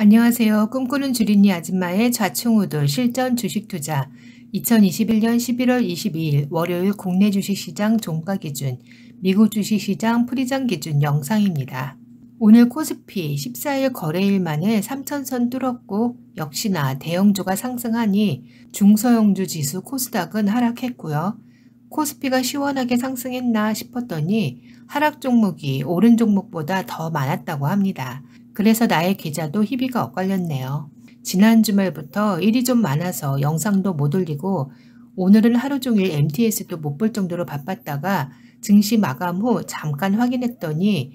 안녕하세요. 꿈꾸는 주린이 아줌마의 좌충우돌 실전 주식투자 2021년 11월 22일 월요일 국내 주식시장 종가 기준, 미국 주식시장 프리장 기준 영상입니다. 오늘 코스피 14일 거래일 만에 3,000선 뚫었고 역시나 대형주가 상승하니 중소형주 지수 코스닥은 하락했고요. 코스피가 시원하게 상승했나 싶었더니 하락 종목이 오른 종목보다 더 많았다고 합니다. 그래서 나의 계좌도 희비가 엇갈렸네요. 지난 주말부터 일이 좀 많아서 영상도 못 올리고 오늘은 하루 종일 MTS도 못 볼 정도로 바빴다가 증시 마감 후 잠깐 확인했더니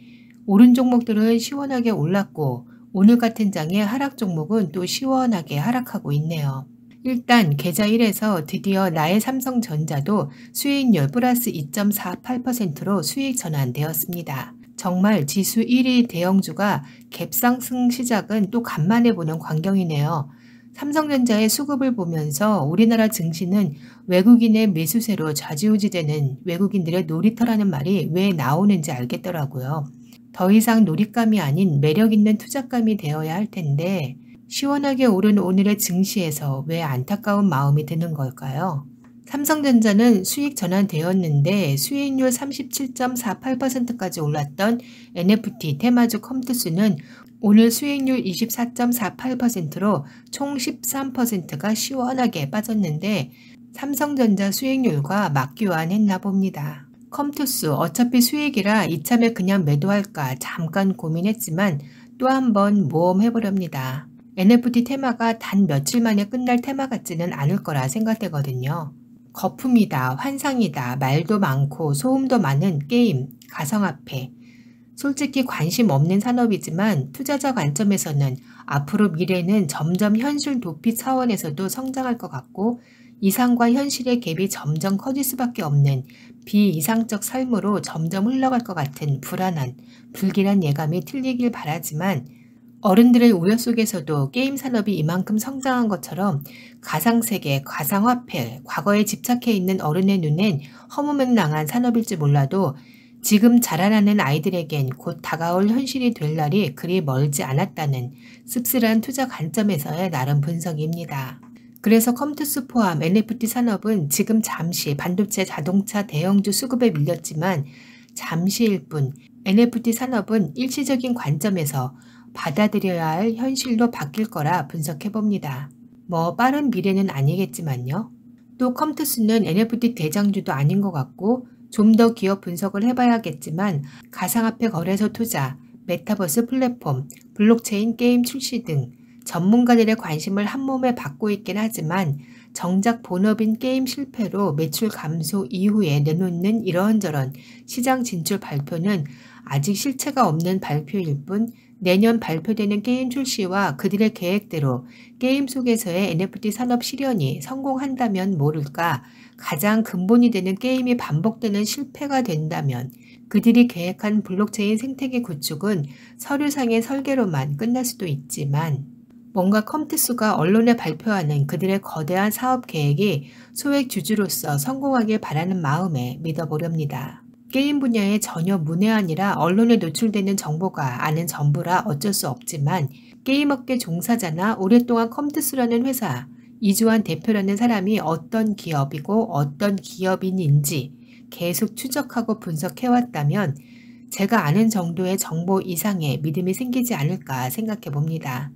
오른 종목들은 시원하게 올랐고 오늘 같은 장에 하락 종목은 또 시원하게 하락하고 있네요. 일단 계좌 1에서 드디어 나의 삼성전자도 수익률 플러스 2.48%로 수익 전환되었습니다. 정말 지수 1위 대형주가 갭상승 시작은 또 간만에 보는 광경이네요. 삼성전자의 수급을 보면서 우리나라 증시는 외국인의 매수세로 좌지우지되는 외국인들의 놀이터라는 말이 왜 나오는지 알겠더라고요. 더 이상 놀잇감이 아닌 매력 있는 투자감이 되어야 할 텐데 시원하게 오른 오늘의 증시에서 왜 안타까운 마음이 드는 걸까요? 삼성전자는 수익 전환되었는데 수익률 37.48%까지 올랐던 NFT 테마주 컴투스는 오늘 수익률 24.48%로 총 13%가 시원하게 빠졌는데 삼성전자 수익률과 맞교환했나 봅니다. 컴투스 어차피 수익이라 이참에 그냥 매도할까 잠깐 고민했지만 또 한 번 모험해보렵니다. NFT 테마가 단 며칠 만에 끝날 테마 같지는 않을 거라 생각되거든요. 거품이다, 환상이다, 말도 많고 소음도 많은 게임, 가상화폐. 솔직히 관심 없는 산업이지만 투자자 관점에서는 앞으로 미래는 점점 현실 도피 차원에서도 성장할 것 같고 이상과 현실의 갭이 점점 커질 수밖에 없는 비이상적 삶으로 점점 흘러갈 것 같은 불안한, 불길한 예감이 틀리길 바라지만 어른들의 우려 속에서도 게임 산업이 이만큼 성장한 것처럼 가상세계, 가상화폐, 과거에 집착해 있는 어른의 눈엔 허무맹랑한 산업일지 몰라도 지금 자라나는 아이들에겐 곧 다가올 현실이 될 날이 그리 멀지 않았다는 씁쓸한 투자 관점에서의 나름 분석입니다. 그래서 컴투스 포함 NFT 산업은 지금 잠시 반도체 자동차 대형주 수급에 밀렸지만 잠시일 뿐 NFT 산업은 일시적인 관점에서 받아들여야 할 현실로 바뀔 거라 분석해봅니다. 뭐 빠른 미래는 아니겠지만요. 또 컴투스는 NFT 대장주도 아닌 것 같고 좀 더 기업 분석을 해봐야겠지만 가상화폐 거래소 투자, 메타버스 플랫폼, 블록체인 게임 출시 등 전문가들의 관심을 한몸에 받고 있긴 하지만 정작 본업인 게임 실패로 매출 감소 이후에 내놓는 이런저런 시장 진출 발표는 아직 실체가 없는 발표일 뿐 내년 발표되는 게임 출시와 그들의 계획대로 게임 속에서의 NFT 산업 실현이 성공한다면 모를까 가장 근본이 되는 게임이 반복되는 실패가 된다면 그들이 계획한 블록체인 생태계 구축은 서류상의 설계로만 끝날 수도 있지만 뭔가 컴투스가 언론에 발표하는 그들의 거대한 사업 계획이 소액 주주로서 성공하길 바라는 마음에 믿어보렵니다. 게임 분야의 전혀 문외한이라 언론에 노출되는 정보가 아는 전부라 어쩔 수 없지만 게임업계 종사자나 오랫동안 컴투스라는 회사, 이주환 대표라는 사람이 어떤 기업이고 어떤 기업인인지 계속 추적하고 분석해왔다면 제가 아는 정도의 정보 이상의 믿음이 생기지 않을까 생각해 봅니다.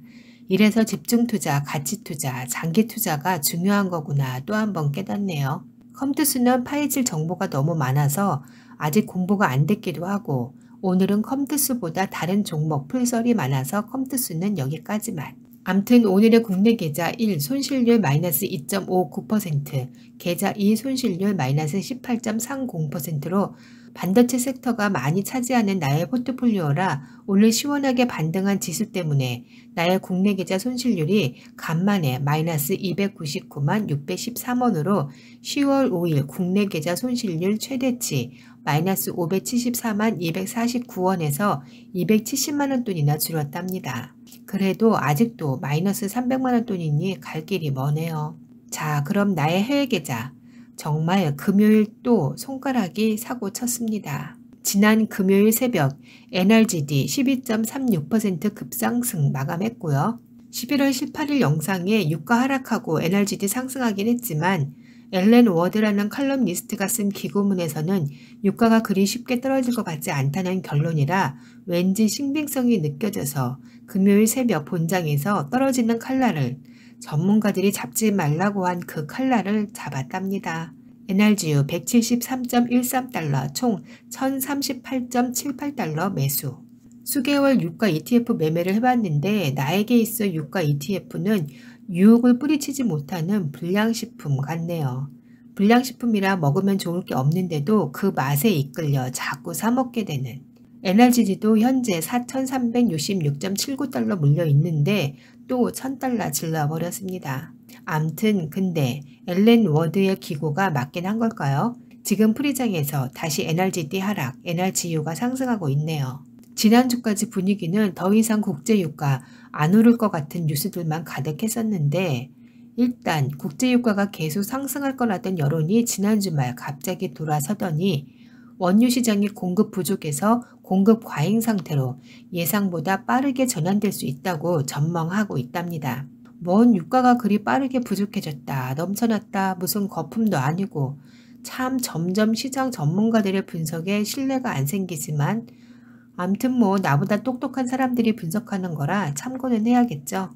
이래서 집중투자, 가치투자, 장기투자가 중요한 거구나 또 한 번 깨닫네요. 컴투스는 파헤칠 정보가 너무 많아서 아직 공부가 안 됐기도 하고 오늘은 컴투스보다 다른 종목 풀설이 많아서 컴투스는 여기까지만. 암튼 오늘의 국내 계좌 1 손실률 마이너스 2.59%, 계좌 2 손실률 마이너스 18.30%로 반도체 섹터가 많이 차지하는 나의 포트폴리오라 오늘 시원하게 반등한 지수 때문에 나의 국내 계좌 손실률이 간만에 마이너스 299만 613원으로 10월 5일 국내 계좌 손실률 최대치 마이너스 574만 249원에서 270만원 돈이나 줄었답니다. 그래도 아직도 마이너스 300만원 돈이니 갈 길이 머네요. 자, 그럼 나의 해외 계좌. 정말 금요일 또 손가락이 사고 쳤습니다. 지난 금요일 새벽 NRGD 12.36% 급상승 마감했고요. 11월 18일 영상에 유가 하락하고 NRGD 상승하긴 했지만 앨런 워드라는 칼럼니스트가 쓴 기고문에서는 유가가 그리 쉽게 떨어질 것 같지 않다는 결론이라 왠지 신빙성이 느껴져서 금요일 새벽 본장에서 떨어지는 칼날을 전문가들이 잡지 말라고 한 그 칼날을 잡았답니다. NRGU 173.13달러 총 1038.78달러 매수. 수개월 유가 ETF 매매를 해봤는데 나에게 있어 유가 ETF는 유혹을 뿌리치지 못하는 불량식품 같네요. 불량식품이라 먹으면 좋을 게 없는데도 그 맛에 이끌려 자꾸 사 먹게 되는. NRG도 현재 4,366.79달러 물려 있는데 또 1,000달러 질러버렸습니다. 암튼 근데 앨런 워드의 기고가 맞긴 한 걸까요? 지금 프리장에서 다시 NRGD 하락, NRGU가 상승하고 있네요. 지난주까지 분위기는 더 이상 국제유가 안 오를 것 같은 뉴스들만 가득했었는데 일단 국제유가가 계속 상승할 거라던 여론이 지난 주말 갑자기 돌아서더니 원유 시장이 공급 부족해서 공급 과잉 상태로 예상보다 빠르게 전환될 수 있다고 전망하고 있답니다. 뭔 유가가 그리 빠르게 부족해졌다, 넘쳐났다, 무슨 거품도 아니고 참 점점 시장 전문가들의 분석에 신뢰가 안 생기지만 암튼 뭐 나보다 똑똑한 사람들이 분석하는 거라 참고는 해야겠죠.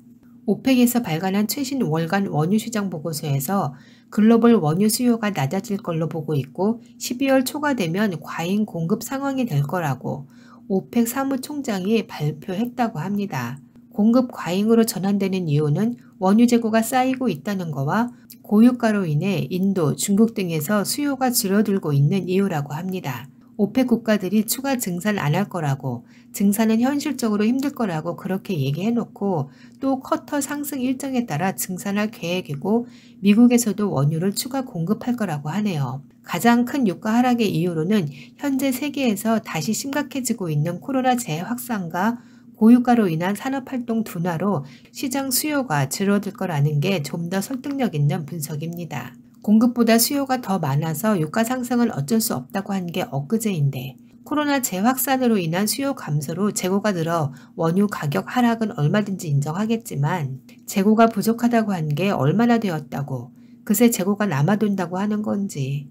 오펙에서 발간한 최신 월간 원유 시장 보고서에서 글로벌 원유 수요가 낮아질 걸로 보고 있고 12월 초가 되면 과잉 공급 상황이 될 거라고 오펙 사무총장이 발표했다고 합니다. 공급 과잉으로 전환되는 이유는 원유 재고가 쌓이고 있다는 거와 고유가로 인해 인도, 중국 등에서 수요가 줄어들고 있는 이유라고 합니다. 오펙 국가들이 추가 증산 안 할 거라고, 증산은 현실적으로 힘들 거라고 그렇게 얘기해놓고 또 쿼터 상승 일정에 따라 증산할 계획이고 미국에서도 원유를 추가 공급할 거라고 하네요. 가장 큰 유가 하락의 이유로는 현재 세계에서 다시 심각해지고 있는 코로나 재확산과 고유가로 인한 산업활동 둔화로 시장 수요가 줄어들 거라는 게 좀 더 설득력 있는 분석입니다. 공급보다 수요가 더 많아서 유가 상승은 어쩔 수 없다고 한 게 엊그제인데 코로나 재확산으로 인한 수요 감소로 재고가 늘어 원유 가격 하락은 얼마든지 인정하겠지만 재고가 부족하다고 한 게 얼마나 되었다고 그새 재고가 남아돈다고 하는 건지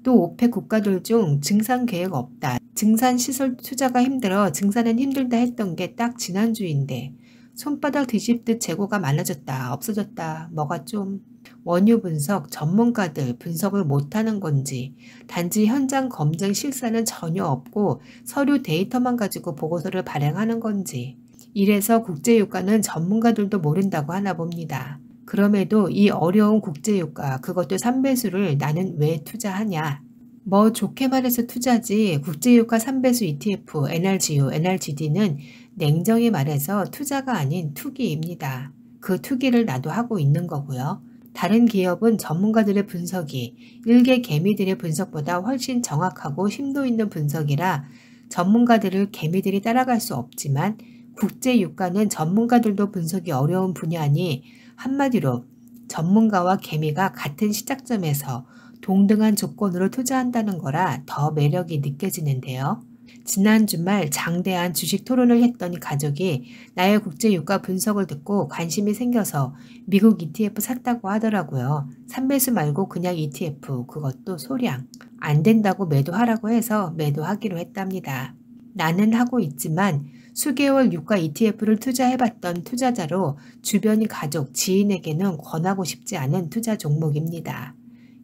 또 오펙 국가들 중 증산 계획 없다. 증산 시설 투자가 힘들어 증산은 힘들다 했던 게 딱 지난주인데 손바닥 뒤집듯 재고가 많아졌다 없어졌다 뭐가 좀 원유 분석 전문가들 분석을 못하는 건지 단지 현장 검증 실사는 전혀 없고 서류 데이터만 가지고 보고서를 발행하는 건지 이래서 국제유가는 전문가들도 모른다고 하나 봅니다. 그럼에도 이 어려운 국제유가 그것도 3배수를 나는 왜 투자하냐. 뭐 좋게 말해서 투자지 국제유가 3배수 ETF, NRGU, NRGD는 냉정히 말해서 투자가 아닌 투기입니다. 그 투기를 나도 하고 있는 거고요. 다른 기업은 전문가들의 분석이 일개 개미들의 분석보다 훨씬 정확하고 심도 있는 분석이라 전문가들을 개미들이 따라갈 수 없지만 국제유가는 전문가들도 분석이 어려운 분야니 한마디로 전문가와 개미가 같은 시작점에서 동등한 조건으로 투자한다는 거라 더 매력이 느껴지는데요. 지난 주말 장대한 주식 토론을 했던 가족이 나의 국제유가 분석을 듣고 관심이 생겨서 미국 ETF 샀다고 하더라고요. 3배수 말고 그냥 ETF, 그것도 소량. 안 된다고 매도하라고 해서 매도하기로 했답니다. 나는 하고 있지만 수개월 유가 ETF를 투자해봤던 투자자로 주변 가족, 지인에게는 권하고 싶지 않은 투자 종목입니다.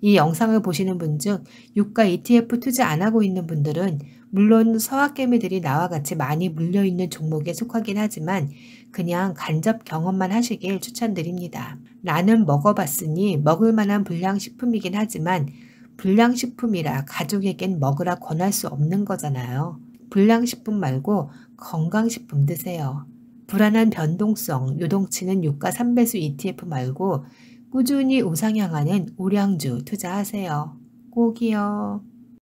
이 영상을 보시는 분 중 유가 ETF 투자 안 하고 있는 분들은 물론 서학개미들이 나와 같이 많이 물려있는 종목에 속하긴 하지만 그냥 간접 경험만 하시길 추천드립니다. 나는 먹어봤으니 먹을 만한 불량식품이긴 하지만 불량식품이라 가족에겐 먹으라 권할 수 없는 거잖아요. 불량식품 말고 건강식품 드세요. 불안한 변동성, 요동치는 유가 3배수 ETF 말고 꾸준히 우상향하는 우량주 투자하세요. 꼭이요.